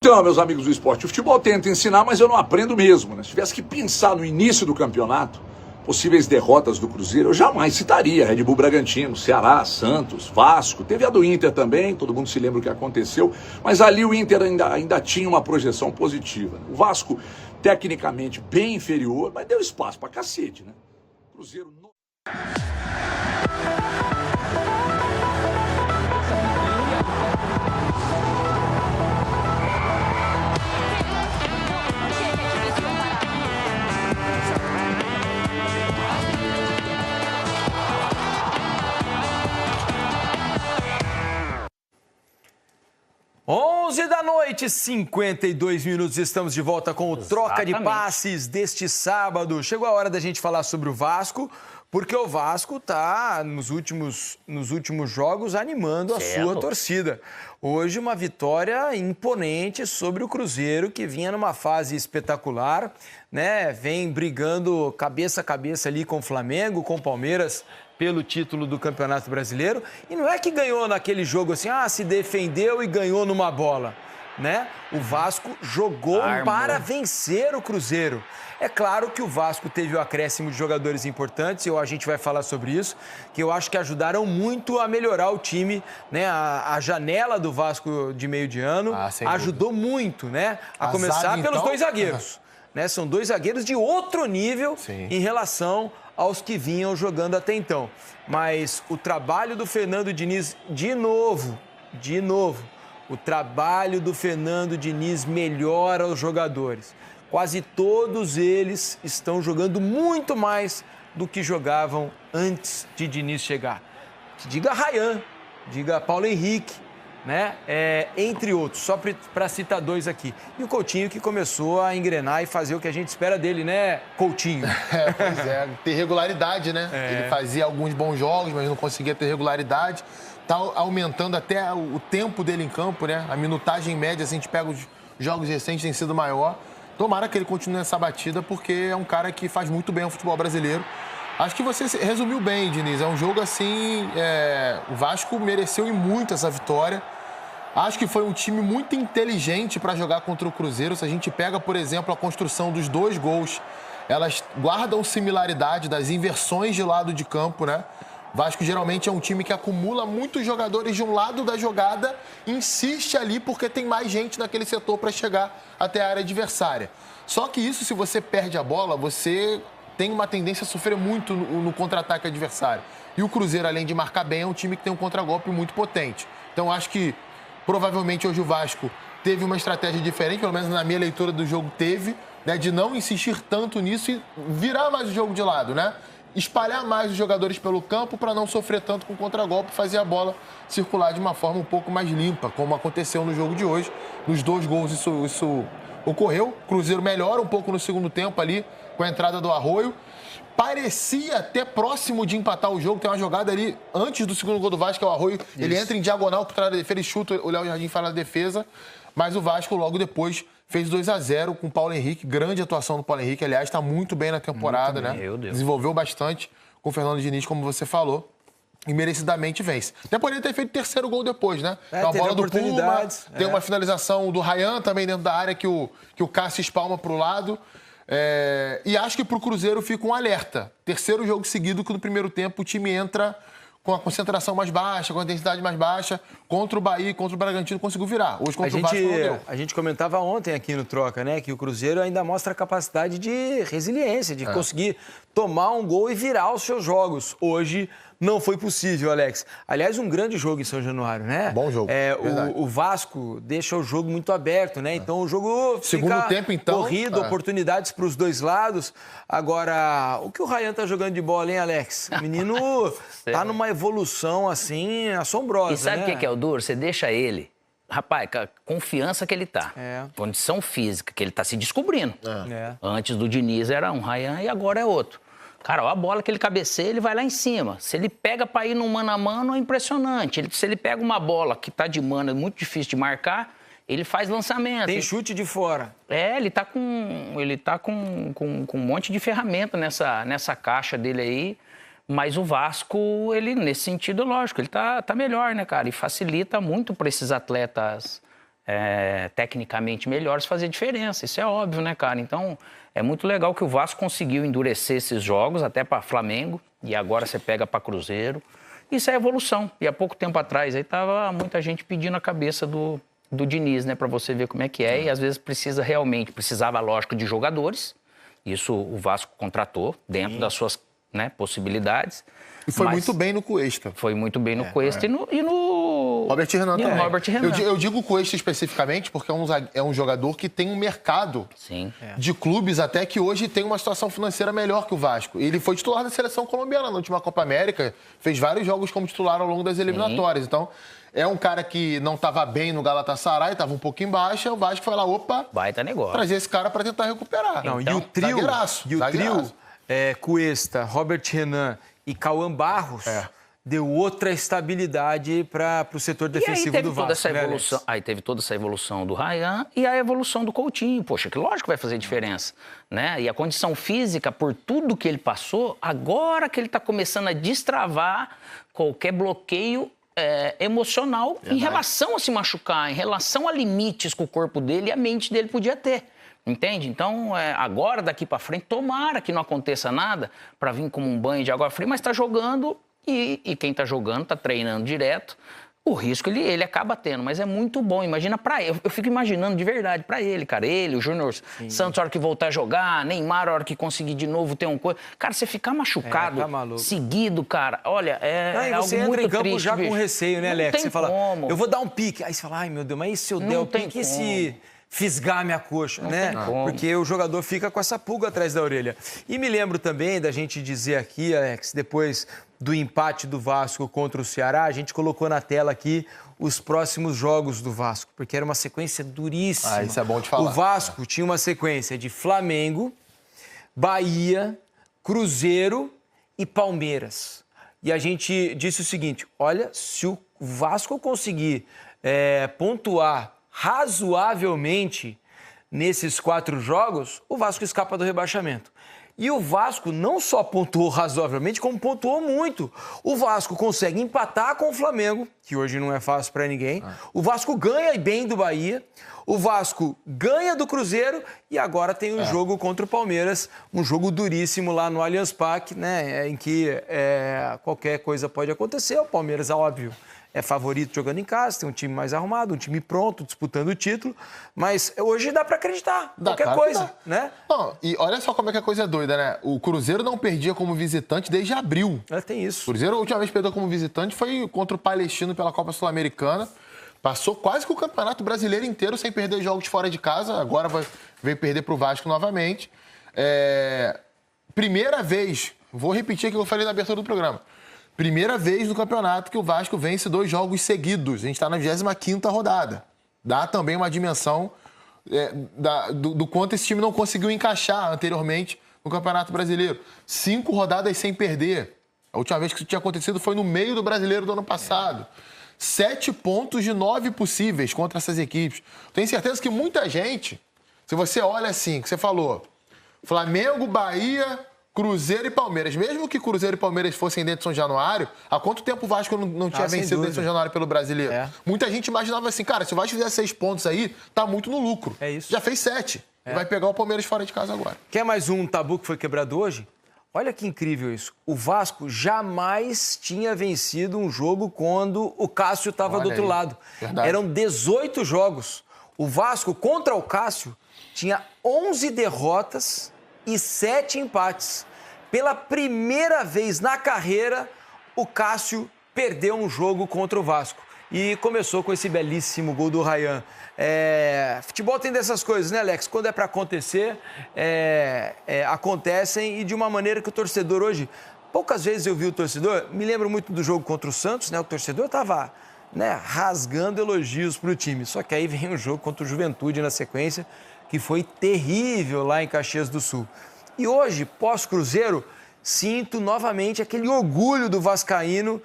Então, meus amigos do esporte, o futebol tenta ensinar, mas eu não aprendo mesmo, né? Se tivesse que pensar no início do campeonato, possíveis derrotas do Cruzeiro, eu jamais citaria Red Bull Bragantino, Ceará, Santos, Vasco, teve a do Inter também, todo mundo se lembra o que aconteceu, mas ali o Inter ainda tinha uma projeção positiva. O Vasco, tecnicamente, bem inferior, mas deu espaço pra cacete, né? O Cruzeiro não... 11 da noite, 52 minutos, estamos de volta com o Troca de Passes deste sábado. Chegou a hora da gente falar sobre o Vasco, porque o Vasco está, nos últimos jogos, animando a sua torcida. Hoje, uma vitória imponente sobre o Cruzeiro, que vinha numa fase espetacular, né? Vem brigando cabeça a cabeça ali com o Flamengo, com o Palmeiras, pelo título do Campeonato Brasileiro. E não é que ganhou naquele jogo assim, se defendeu e ganhou numa bola, né? O Vasco jogou para vencer o Cruzeiro. É claro que o Vasco teve o acréscimo de jogadores importantes, e a gente vai falar sobre isso, que eu acho que ajudaram muito a melhorar o time, né? A janela do Vasco de meio de ano ajudou muito, né? A começar pelos dois zagueiros. Né? São dois zagueiros de outro nível em relação aos que vinham jogando até então. Mas o trabalho do Fernando Diniz, de novo, o trabalho do Fernando Diniz melhora os jogadores. Quase todos eles estão jogando muito mais do que jogavam antes de Diniz chegar. Diga Ryan, diga Paulo Henrique, né? Entre outros, só para citar dois aqui. E o Coutinho, que começou a engrenar e fazer o que a gente espera dele, né, Coutinho? Pois é, ter regularidade, né? Ele fazia alguns bons jogos, mas não conseguia ter regularidade. Tá aumentando até o tempo dele em campo, né? A minutagem média, se a gente pega os jogos recentes, tem sido maior. Tomara que ele continue nessa batida, porque é um cara que faz muito bem o futebol brasileiro. Acho que você resumiu bem, Diniz. É um jogo assim... O Vasco mereceu e muito essa vitória. Acho que foi um time muito inteligente para jogar contra o Cruzeiro. Se a gente pega, por exemplo, a construção dos dois gols, elas guardam similaridade das inversões de lado de campo, né? O Vasco geralmente é um time que acumula muitos jogadores de um lado da jogada, insiste ali porque tem mais gente naquele setor para chegar até a área adversária. Só que isso, se você perde a bola, você tem uma tendência a sofrer muito no contra-ataque adversário. E o Cruzeiro, além de marcar bem, é um time que tem um contragolpe muito potente. Então, acho que provavelmente hoje o Vasco teve uma estratégia diferente, pelo menos na minha leitura do jogo teve, né, de não insistir tanto nisso e virar mais o jogo de lado, né? Espalhar mais os jogadores pelo campo para não sofrer tanto com o contragolpe e fazer a bola circular de uma forma um pouco mais limpa, como aconteceu no jogo de hoje. Nos dois gols isso ocorreu. O Cruzeiro melhora um pouco no segundo tempo ali, com a entrada do Arroio. Parecia até próximo de empatar o jogo. Tem uma jogada ali antes do segundo gol do Vasco, que é o Arroio. Ele entra em diagonal por trás da defesa, ele chuta, o Léo Jardim faz a defesa. Mas o Vasco logo depois fez 2-0 com o Paulo Henrique. Grande atuação do Paulo Henrique, aliás, está muito bem na temporada, né? Desenvolveu bastante com o Fernando Diniz, como você falou. E merecidamente vence. Até poderia ter feito o terceiro gol depois, né? Uma bola do Puma, tem uma finalização do Ryan também dentro da área que o Cássio espalma para o lado. E acho que para o Cruzeiro fica um alerta. Terceiro jogo seguido que no primeiro tempo o time entra com a concentração mais baixa, com a intensidade mais baixa. Contra o Bahia, contra o Bragantino, conseguiu virar. Hoje contra o Vasco não deu. A gente comentava ontem aqui no Troca, né? Que o Cruzeiro ainda mostra a capacidade de resiliência, de conseguir tomar um gol e virar os seus jogos. Hoje não foi possível, Alex. Aliás, um grande jogo em São Januário, né? Bom jogo. O Vasco deixa o jogo muito aberto, né? Então o jogo segundo tempo, então, corrido, oportunidades para os dois lados. Agora, o que o Ryan tá jogando de bola, hein, Alex? O menino tá numa evolução, assim, assombrosa, E sabe o que é o duro? Você deixa ele... Rapaz, com a confiança que ele tá. Condição física, que ele tá se descobrindo. Antes do Diniz era um Ryan e agora é outro. Cara, ó, a bola que ele cabeceia, ele vai lá em cima. Se ele pega para ir no mano a mano, é impressionante. Se ele pega uma bola que tá de mano, é muito difícil de marcar, ele faz lançamento. Tem chute de fora. Ele tá com um monte de ferramenta nessa caixa dele aí. Mas o Vasco, ele, nesse sentido, lógico, ele tá melhor, né, cara? E facilita muito para esses atletas tecnicamente melhores fazer diferença. Isso é óbvio, né, cara? Então, é muito legal que o Vasco conseguiu endurecer esses jogos, até para Flamengo, e agora você pega para Cruzeiro. Isso é evolução. E há pouco tempo atrás, aí tava muita gente pedindo a cabeça do Diniz, né, para você ver como é que é. E às vezes precisava, lógico, de jogadores. Isso o Vasco contratou dentro das suas, né, possibilidades. E foi muito bem no Cuesta. Foi muito bem no Cuesta e no Robert Renan também. Robert Renan. Eu digo o Cuesta especificamente porque é um jogador que tem um mercado de clubes até que hoje tem uma situação financeira melhor que o Vasco. Ele foi titular da seleção colombiana na última Copa América, fez vários jogos como titular ao longo das eliminatórias. Então, é um cara que não estava bem no Galatasaray, estava um pouco em baixa, o Vasco foi lá, opa, baita negócio. Trazer esse cara para tentar recuperar. Não, então, e o trio Cuesta, Robert Renan e Cauã Barros deu outra estabilidade para o setor defensivo do Vasco. Aí teve toda essa evolução do Ryan e a evolução do Coutinho. Poxa, que lógico que vai fazer diferença, né? E a condição física, por tudo que ele passou, agora que ele está começando a destravar qualquer bloqueio emocional em relação a se machucar, em relação a limites que o corpo dele e a mente dele podia ter. Entende? Então, agora, daqui para frente, tomara que não aconteça nada para vir como um banho de água fria, mas está jogando e quem está jogando, está treinando direto, o risco ele acaba tendo, mas é muito bom. Imagina para ele, eu fico imaginando de verdade para ele, cara, o Júnior Santos, a hora que voltar a jogar, Neymar, a hora que conseguir de novo ter um coisa. Cara, você ficar machucado seguido, cara, olha, algo você muito entra em campo triste, já com receio, né, Alex? Você fala, como. Eu vou dar um pique. Aí você fala, ai meu Deus, mas e se eu der o pique e se fisgar minha coxa, né? Porque o jogador fica com essa pulga atrás da orelha. E me lembro também da gente dizer aqui, Alex, depois do empate do Vasco contra o Ceará, a gente colocou na tela aqui os próximos jogos do Vasco, porque era uma sequência duríssima. Isso é bom de falar. O Vasco tinha uma sequência de Flamengo, Bahia, Cruzeiro e Palmeiras. E a gente disse o seguinte, olha, se o Vasco conseguir pontuar razoavelmente nesses 4 jogos, o Vasco escapa do rebaixamento. E o Vasco não só pontuou razoavelmente, como pontuou muito. O Vasco consegue empatar com o Flamengo, que hoje não é fácil para ninguém. O Vasco ganha bem do Bahia. O Vasco ganha do Cruzeiro e agora tem um jogo contra o Palmeiras, um jogo duríssimo lá no Allianz Parque, né, em que qualquer coisa pode acontecer. O Palmeiras, óbvio, é favorito jogando em casa, tem um time mais arrumado, um time pronto, disputando o título, mas hoje dá para acreditar, qualquer coisa, né? Não, e olha só como é que a coisa é doida, né? O Cruzeiro não perdia como visitante desde abril. Tem isso. O Cruzeiro, a última vez que perdeu como visitante foi contra o Palestino pela Copa Sul-Americana. Passou quase que o Campeonato Brasileiro inteiro sem perder jogos fora de casa, agora veio perder para o Vasco novamente. Primeira vez, vou repetir aqui o que eu falei na abertura do programa. Primeira vez no campeonato que o Vasco vence 2 jogos seguidos. A gente está na 25ª rodada. Dá também uma dimensão do quanto esse time não conseguiu encaixar anteriormente no Campeonato Brasileiro. 5 rodadas sem perder. A última vez que isso tinha acontecido foi no meio do Brasileiro do ano passado. 7 pontos de 9 possíveis contra essas equipes. Tenho certeza que muita gente, se você olha assim, que você falou, Flamengo, Bahia, Cruzeiro e Palmeiras. Mesmo que Cruzeiro e Palmeiras fossem dentro de São Januário, há quanto tempo o Vasco não tinha vencido dentro de São Januário pelo Brasileiro? Muita gente imaginava assim, cara, se o Vasco fizer 6 pontos aí, tá muito no lucro. É isso. Já fez 7. E vai pegar o Palmeiras fora de casa agora. Quer mais um tabu que foi quebrado hoje? Olha que incrível isso. O Vasco jamais tinha vencido um jogo quando o Cássio estava do outro lado. Verdade. Eram 18 jogos. O Vasco, contra o Cássio, tinha 11 derrotas e 7 empates. Pela primeira vez na carreira, o Cássio perdeu um jogo contra o Vasco. E começou com esse belíssimo gol do Ryan. Futebol tem dessas coisas, né, Alex? Quando é para acontecer, acontecem e de uma maneira que o torcedor hoje... Poucas vezes eu vi o torcedor, me lembro muito do jogo contra o Santos, né? O torcedor estava rasgando elogios para o time. Só que aí vem um jogo contra o Juventude na sequência, que foi terrível lá em Caxias do Sul. E hoje, pós-Cruzeiro, sinto novamente aquele orgulho do vascaíno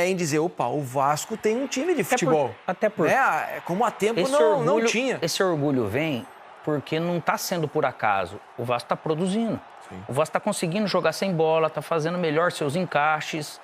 em dizer, opa, o Vasco tem um time de futebol. Até por como há tempo não tinha. Esse orgulho vem porque não está sendo por acaso. O Vasco está produzindo. Sim. O Vasco está conseguindo jogar sem bola, está fazendo melhor seus encaixes.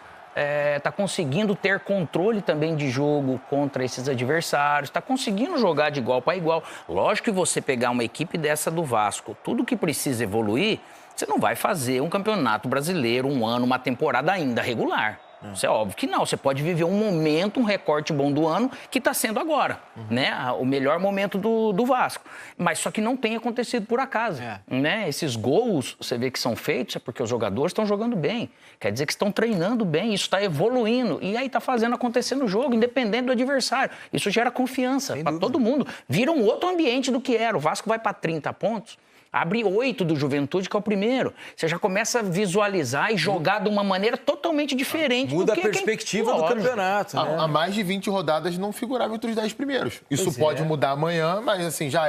tá conseguindo ter controle também de jogo contra esses adversários, tá conseguindo jogar de igual para igual. Lógico que você pegar uma equipe dessa do Vasco, tudo que precisa evoluir, você não vai fazer um campeonato brasileiro, um ano, uma temporada ainda regular. Isso é óbvio que não. Você pode viver um momento, um recorte bom do ano, que está sendo agora, né? O melhor momento do Vasco. Mas só que não tem acontecido por acaso, né? Esses gols, você vê que são feitos, é porque os jogadores estão jogando bem. Quer dizer que estão treinando bem, isso está evoluindo. E aí está fazendo acontecer no jogo, independente do adversário. Isso gera confiança para todo mundo. Vira um outro ambiente do que era. O Vasco vai para 30 pontos. Abre 8 do Juventude, que é o primeiro. Você já começa a visualizar e jogar de uma maneira totalmente diferente. Muda a perspectiva do campeonato. Né? Há mais de 20 rodadas não figurava entre os 10 primeiros. Isso pode mudar amanhã, mas assim, já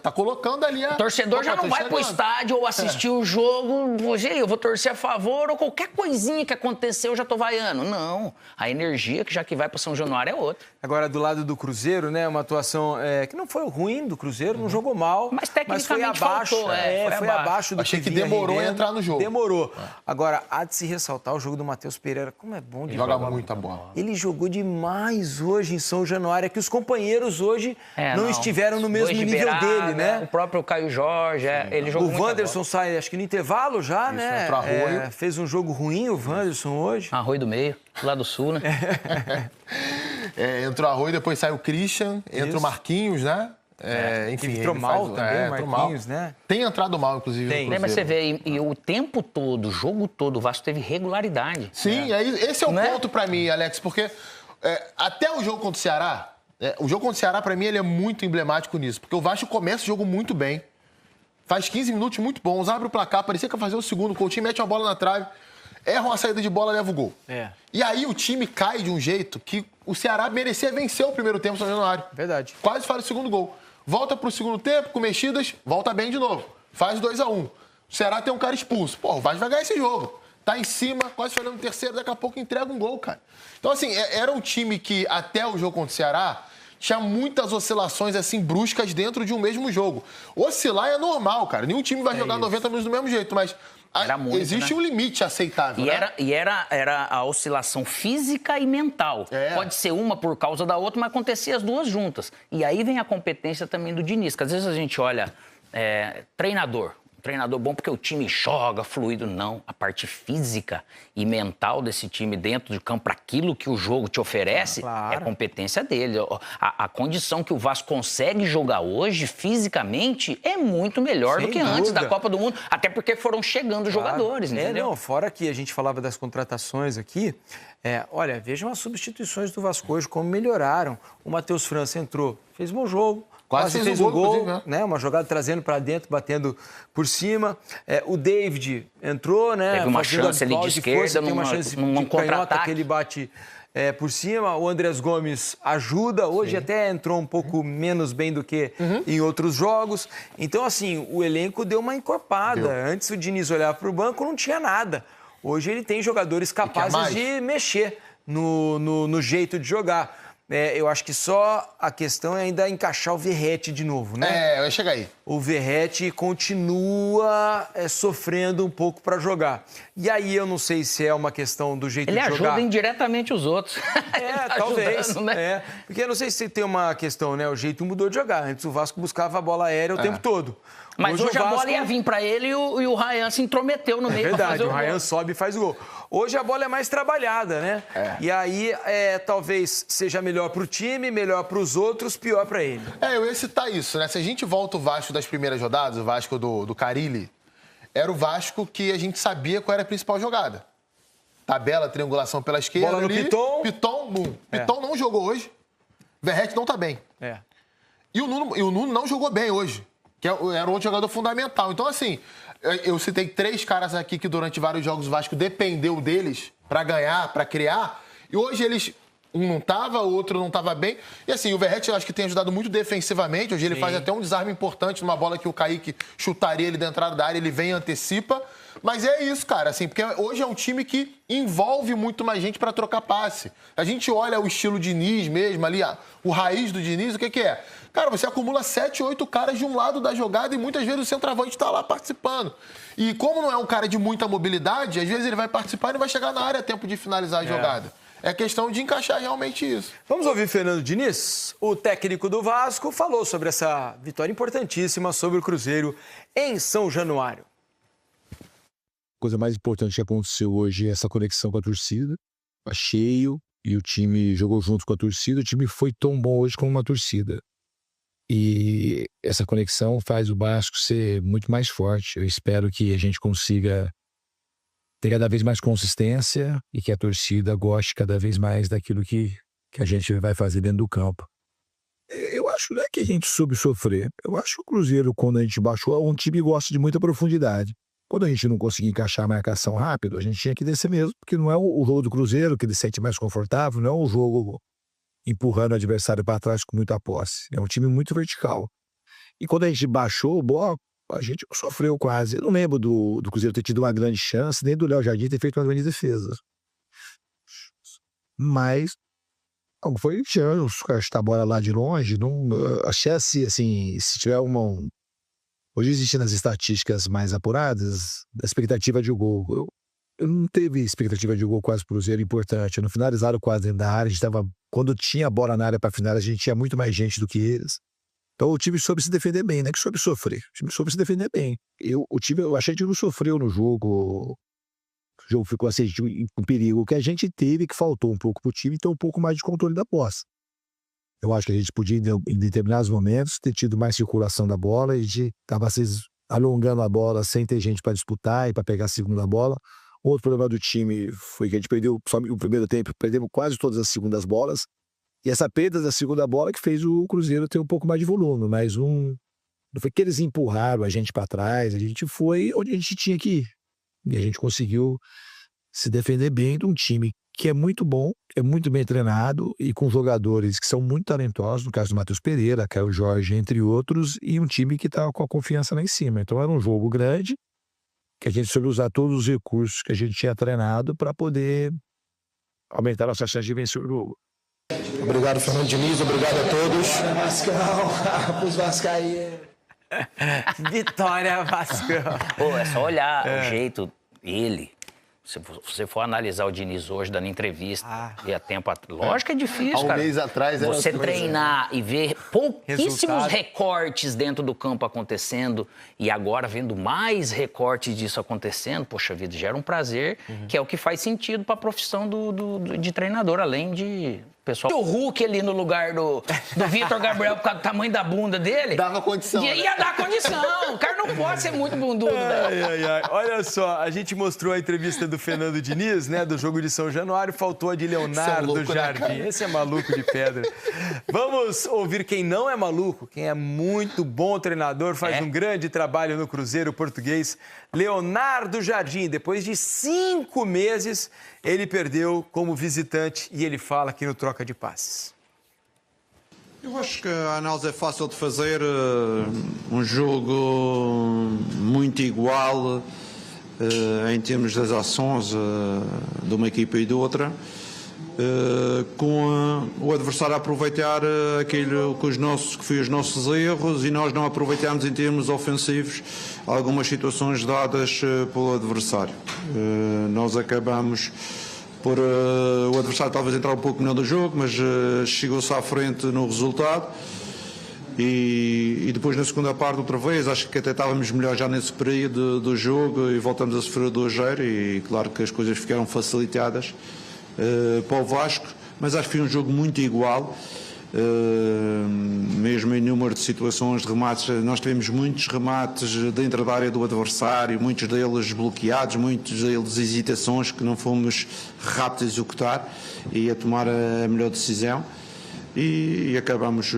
tá colocando ali a... O torcedor já não vai pro estádio ou assistir o jogo, eu vou torcer a favor, ou qualquer coisinha que aconteceu, eu já tô vaiando. Não. A energia que vai pro São Januário é outra. Agora, do lado do Cruzeiro, né, uma atuação que não foi ruim do Cruzeiro, não jogou mal, mas tecnicamente foi abaixo. Faltou, foi abaixo do Achei que vinha demorou rendendo. a entrar no jogo. Demorou. Agora, há de se ressaltar o jogo do Matheus Pereira. Como é bom de joga muita bola. Ele jogou demais hoje em São Januário. É que os companheiros hoje não estiveram no mesmo nível dele, né? O próprio Caio Jorge, ele jogou muito. O Wanderson sai, acho que no intervalo já, isso, né? Entrou Arroio. Fez um jogo ruim o Wanderson hoje. Arroio do meio, lá do sul, né? Entrou Arroio, depois sai o Christian, entra o Marquinhos, né? Enfim, entrou mal também, Marquinhos, né? Tem entrado mal, inclusive. Tem. Mas você vê, e o tempo todo, o jogo todo, o Vasco teve regularidade. Sim, esse é o ponto pra mim, Alex, porque até o jogo contra o Ceará, o jogo contra o Ceará, pra mim, ele é muito emblemático nisso, porque o Vasco começa o jogo muito bem, faz 15 minutos muito bons, abre o placar, parecia que ia fazer o segundo, o Coutinho mete uma bola na trave, erra uma saída de bola, leva o gol. E aí o time cai de um jeito que o Ceará merecia vencer o primeiro tempo, São Januário. Verdade. Quase faz o segundo gol. Volta pro segundo tempo, com mexidas, volta bem de novo. Faz 2-1. O Ceará tem um cara expulso. Pô, o Vasco vai ganhar esse jogo. Tá em cima, quase fazendo o terceiro, daqui a pouco entrega um gol, cara. Então, assim, era um time que, até o jogo contra o Ceará, tinha muitas oscilações, assim, bruscas dentro de um mesmo jogo. Oscilar é normal, cara. Nenhum time vai jogar 90 minutos do mesmo jeito, mas... existe um limite aceitável, e era a oscilação física e mental. Pode ser uma por causa da outra, mas acontecia as duas juntas. E aí vem a competência também do Diniz, que às vezes a gente olha treinador bom porque o time joga fluido. Não, a parte física e mental desse time dentro de campo, para aquilo que o jogo te oferece, é competência dele. A condição que o Vasco consegue jogar hoje, fisicamente, é muito melhor do que antes da Copa do Mundo, até porque foram chegando jogadores, entendeu? Não, fora que a gente falava das contratações aqui, olha, vejam as substituições do Vasco hoje, como melhoraram. O Matheus França entrou, fez bom jogo, quase fez um gol, né? Uma jogada trazendo para dentro, batendo por cima. O David entrou, né? Teve uma chance ali de esquerda, uma chance de canhota que ele bate por cima. O Andrés Gomes ajuda. Hoje até entrou um pouco menos bem do que em outros jogos. Então, assim, o elenco deu uma encorpada. Antes o Diniz olhava para o banco, não tinha nada. Hoje ele tem jogadores capazes de mexer no jeito de jogar. Eu acho que só a questão é ainda encaixar o Verratti de novo, né? Vai chegar aí. O Verratti continua sofrendo um pouco para jogar. E aí eu não sei se é uma questão do jeito de jogar. Ele ajuda indiretamente os outros. Talvez. Ajudando, né? Porque eu não sei se tem uma questão, né? O jeito mudou de jogar. Antes o Vasco buscava a bola aérea o tempo todo. Mas hoje a bola ia vir para ele e o Ryan se intrometeu no meio. Verdade, o Ryan sobe e faz o gol. Hoje a bola é mais trabalhada, né? E aí talvez seja melhor para o time, melhor para os outros, pior para ele. Eu ia citar isso, né? Se a gente volta o Vasco das primeiras rodadas, o Vasco do Carille, era o Vasco que a gente sabia qual era a principal jogada. Tabela, triangulação pela esquerda. Bola no ali, Piton. Boom. Piton não jogou hoje. Verratti não tá bem. E o Nuno não jogou bem hoje, que era outro jogador fundamental. Então, assim, eu citei 3 caras aqui que durante vários jogos o Vasco dependeu deles para ganhar, para criar. E hoje eles... Um não tava, o outro não tava bem. E assim, o Verratti eu acho que tem ajudado muito defensivamente. Hoje ele faz até um desarme importante numa bola que o Kaique chutaria ele da entrada da área. Ele vem e antecipa. Mas é isso, cara, assim, porque hoje é um time que envolve muito mais gente para trocar passe. A gente olha o estilo Diniz mesmo ali, o raiz do Diniz, o que é? Cara, você acumula 7, 8 caras de um lado da jogada e muitas vezes o centroavante está lá participando. E como não é um cara de muita mobilidade, às vezes ele vai participar e não vai chegar na área a tempo de finalizar a jogada. É questão de encaixar realmente isso. Vamos ouvir Fernando Diniz? O técnico do Vasco falou sobre essa vitória importantíssima sobre o Cruzeiro em São Januário. A coisa mais importante que aconteceu hoje é essa conexão com a torcida. Tá cheio e o time jogou junto com a torcida. O time foi tão bom hoje como uma torcida. E essa conexão faz o Vasco ser muito mais forte. Eu espero que a gente consiga ter cada vez mais consistência e que a torcida goste cada vez mais daquilo que a gente vai fazer dentro do campo. Eu acho não é que a gente soube sofrer. Eu acho que o Cruzeiro, quando a gente baixou, é um time que gosta de muita profundidade. Quando a gente não conseguia encaixar a marcação rápido, a gente tinha que descer mesmo, porque não é o jogo do Cruzeiro que ele se sente mais confortável, não é um jogo empurrando o adversário para trás com muita posse. É um time muito vertical. E quando a gente baixou o bloco, a gente sofreu quase. Eu não lembro do Cruzeiro ter tido uma grande chance, nem do Léo Jardim ter feito uma grande defesa. Mas algo foi chance, chutar a bola lá de longe. Não, a chance, assim, se tiver uma... Hoje existe nas estatísticas mais apuradas a expectativa de gol. Eu não teve expectativa de gol quase pro Cruzeiro importante. Não finalizaram quase dentro da área. A gente tava, quando tinha a bola na área para finalizar, a gente tinha muito mais gente do que eles. Então o time soube se defender bem, não é que soube sofrer. O time soube se defender bem. Eu achei que não sofreu no jogo. O jogo ficou assim, com perigo. O que a gente teve que faltou um pouco pro time, ter um pouco mais de controle da posse. Eu acho que a gente podia, em determinados momentos, ter tido mais circulação da bola e de estar alongando a bola sem ter gente para disputar e para pegar a segunda bola. Outro problema do time foi que a gente perdeu só o primeiro tempo, perdemos quase todas as segundas bolas. E essa perda da segunda bola que fez o Cruzeiro ter um pouco mais de volume. Mas não foi que eles empurraram a gente para trás, a gente foi onde a gente tinha que ir. E a gente conseguiu se defender bem de um time que é muito bom, é muito bem treinado e com jogadores que são muito talentosos, no caso do Matheus Pereira, Caio Jorge, entre outros, e um time que está com a confiança lá em cima. Então era um jogo grande, que a gente soube usar todos os recursos que a gente tinha treinado para poder aumentar a nossa chance de vencer o jogo. Obrigado, Fernando Diniz. Obrigado a todos. Vascão, pros vascaínos. Vitória, Vascão. Pô, é só olhar o jeito, ele... Se você for analisar o Diniz hoje, dando entrevista, e há tempo atrás... Lógico que é difícil, cara. Há um mês atrás era você outra coisa. treinar e ver pouquíssimos recortes dentro do campo acontecendo e agora vendo mais recortes disso acontecendo, poxa vida, gera um prazer, que é o que faz sentido para a profissão de treinador, além de... Pessoal, o Hulk ali no lugar do Vitor Gabriel, por causa do tamanho da bunda dele... Dava condição. Ia dar condição. O cara não pode ser muito bundudo. Olha só, a gente mostrou a entrevista do Fernando Diniz, né, do jogo de São Januário, faltou a de Leonardo Jardim. Né, esse é maluco de pedra. Vamos ouvir quem não é maluco, quem é muito bom treinador, faz um grande trabalho no Cruzeiro português, Leonardo Jardim. Depois de 5 meses, ele perdeu como visitante e ele fala aqui no Troca de Passes. Eu acho que a análise é fácil de fazer. Um jogo muito igual em termos das ações de uma equipa e de outra, com o adversário a aproveitar aquilo que foi os nossos erros e nós não aproveitarmos em termos ofensivos algumas situações dadas pelo adversário. Nós acabamos por o adversário talvez entrar um pouco melhor do jogo, mas chegou-se à frente no resultado. E depois na segunda parte outra vez, acho que até estávamos melhor já nesse período do jogo e voltamos a sofrer 2-0 e claro que as coisas ficaram facilitadas para o Vasco, mas acho que foi um jogo muito igual, mesmo em número de situações de remates. Nós tivemos muitos remates dentro da área do adversário, muitos deles bloqueados, muitos deles hesitações que não fomos rápidos a executar e a tomar a melhor decisão. E acabamos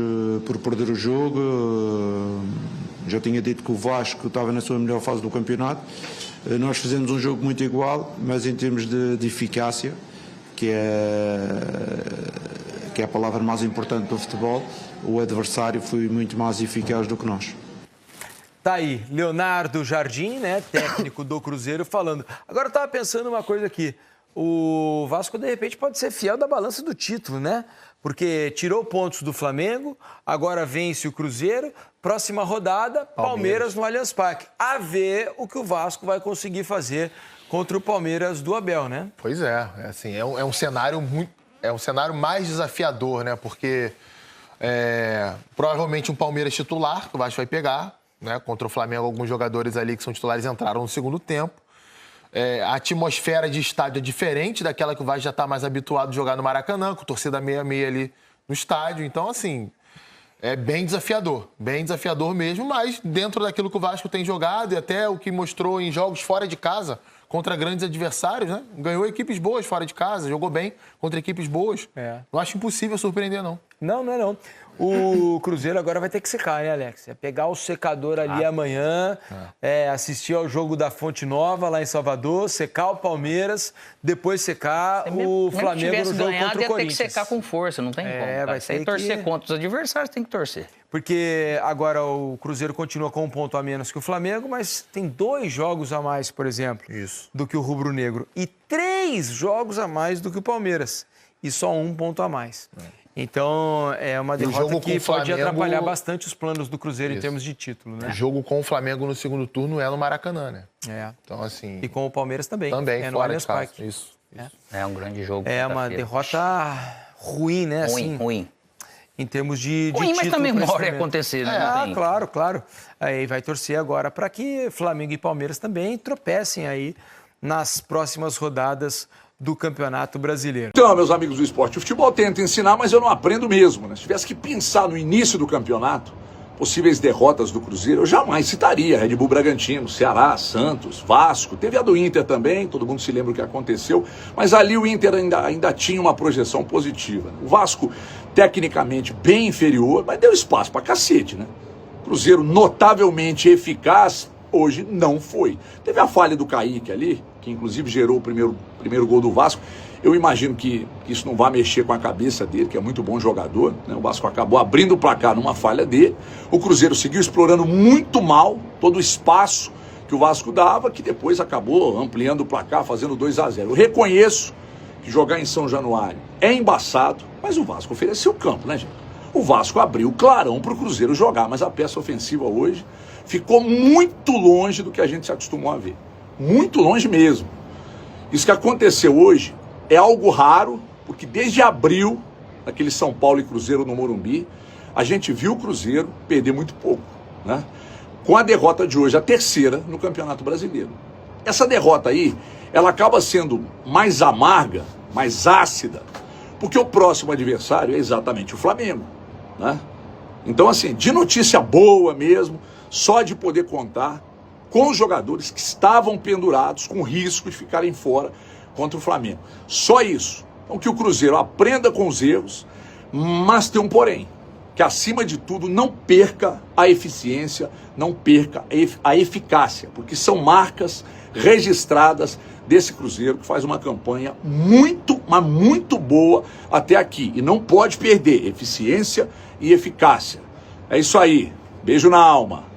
por perder o jogo. Já tinha dito que o Vasco estava na sua melhor fase do campeonato. Nós fizemos um jogo muito igual, mas em termos de eficácia, que é a palavra mais importante do futebol, o adversário foi muito mais eficaz do que nós. Tá aí, Leonardo Jardim, né, técnico do Cruzeiro, falando. Agora eu tava pensando uma coisa aqui. O Vasco, de repente, pode ser fiel da balança do título, né? Porque tirou pontos do Flamengo, agora vence o Cruzeiro. Próxima rodada, Palmeiras no Allianz Parque. A ver o que o Vasco vai conseguir fazer contra o Palmeiras do Abel, né? Pois é, assim, é um cenário muito, é um cenário mais desafiador, né? Porque provavelmente um Palmeiras titular que o Vasco vai pegar, né? Contra o Flamengo, alguns jogadores ali que são titulares entraram no segundo tempo. A atmosfera de estádio é diferente daquela que o Vasco já está mais habituado a jogar no Maracanã, com torcida meia-meia ali no estádio. Então, assim, é bem desafiador mesmo, mas dentro daquilo que o Vasco tem jogado e até o que mostrou em jogos fora de casa, contra grandes adversários, né? Ganhou equipes boas fora de casa, jogou bem contra equipes boas. Não acho impossível surpreender, não. Não, não é não. O Cruzeiro agora vai ter que secar, né, Alex? É pegar o secador ali amanhã, assistir ao jogo da Fonte Nova lá em Salvador, secar o Palmeiras, depois secar o Flamengo no jogo contra o Corinthians. Tem que secar com força, não tem como. Vai ter que torcer contra os adversários, tem que torcer. Porque agora o Cruzeiro continua com um ponto a menos que o Flamengo, mas tem 2 jogos a mais, por exemplo, do que o Rubro Negro. E 3 jogos a mais do que o Palmeiras. E só 1 ponto a mais. Então, é uma derrota que pode atrapalhar bastante os planos do Cruzeiro em termos de título, né? O jogo com o Flamengo no segundo turno é no Maracanã, né? Então, assim... E com o Palmeiras também. Também, no Allianz Parque. Isso. É um grande jogo. É uma derrota ruim, né? Ruim. Em termos de ruim, título. Mas também mora e acontecer, né? Claro. Aí vai torcer agora para que Flamengo e Palmeiras também tropecem aí nas próximas rodadas do Campeonato Brasileiro. Então, meus amigos do esporte, o futebol tenta ensinar, mas eu não aprendo mesmo, né? Se tivesse que pensar no início do campeonato, possíveis derrotas do Cruzeiro, eu jamais citaria Red Bull Bragantino, Ceará, Santos, Vasco, teve a do Inter também, todo mundo se lembra o que aconteceu, mas ali o Inter ainda tinha uma projeção positiva. O Vasco, tecnicamente, bem inferior, mas deu espaço pra cacete, né? Cruzeiro notavelmente eficaz, hoje não foi. Teve a falha do Kaique ali, que inclusive gerou o primeiro gol do Vasco. Eu imagino que isso não vai mexer com a cabeça dele, que é muito bom jogador, né? O Vasco acabou abrindo o placar numa falha dele. O Cruzeiro seguiu explorando muito mal todo o espaço que o Vasco dava, que depois acabou ampliando o placar, fazendo 2-0. Eu reconheço que jogar em São Januário é embaçado, mas o Vasco ofereceu campo, né, gente? O Vasco abriu clarão para o Cruzeiro jogar, mas a peça ofensiva hoje ficou muito longe do que a gente se acostumou a ver. Muito longe mesmo. Isso que aconteceu hoje é algo raro, porque desde abril, naquele São Paulo e Cruzeiro no Morumbi, a gente viu o Cruzeiro perder muito pouco, né? Com a derrota de hoje, a terceira no Campeonato Brasileiro. Essa derrota aí, ela acaba sendo mais amarga, mais ácida, porque o próximo adversário é exatamente o Flamengo, né? Então, assim, de notícia boa mesmo, só de poder contar com os jogadores que estavam pendurados, com risco de ficarem fora contra o Flamengo. Só isso. Então que o Cruzeiro aprenda com os erros, mas tem um porém, que acima de tudo não perca a eficiência, não perca a eficácia, porque são marcas registradas desse Cruzeiro que faz uma campanha muito, mas muito boa até aqui. E não pode perder eficiência e eficácia. É isso aí. Beijo na alma.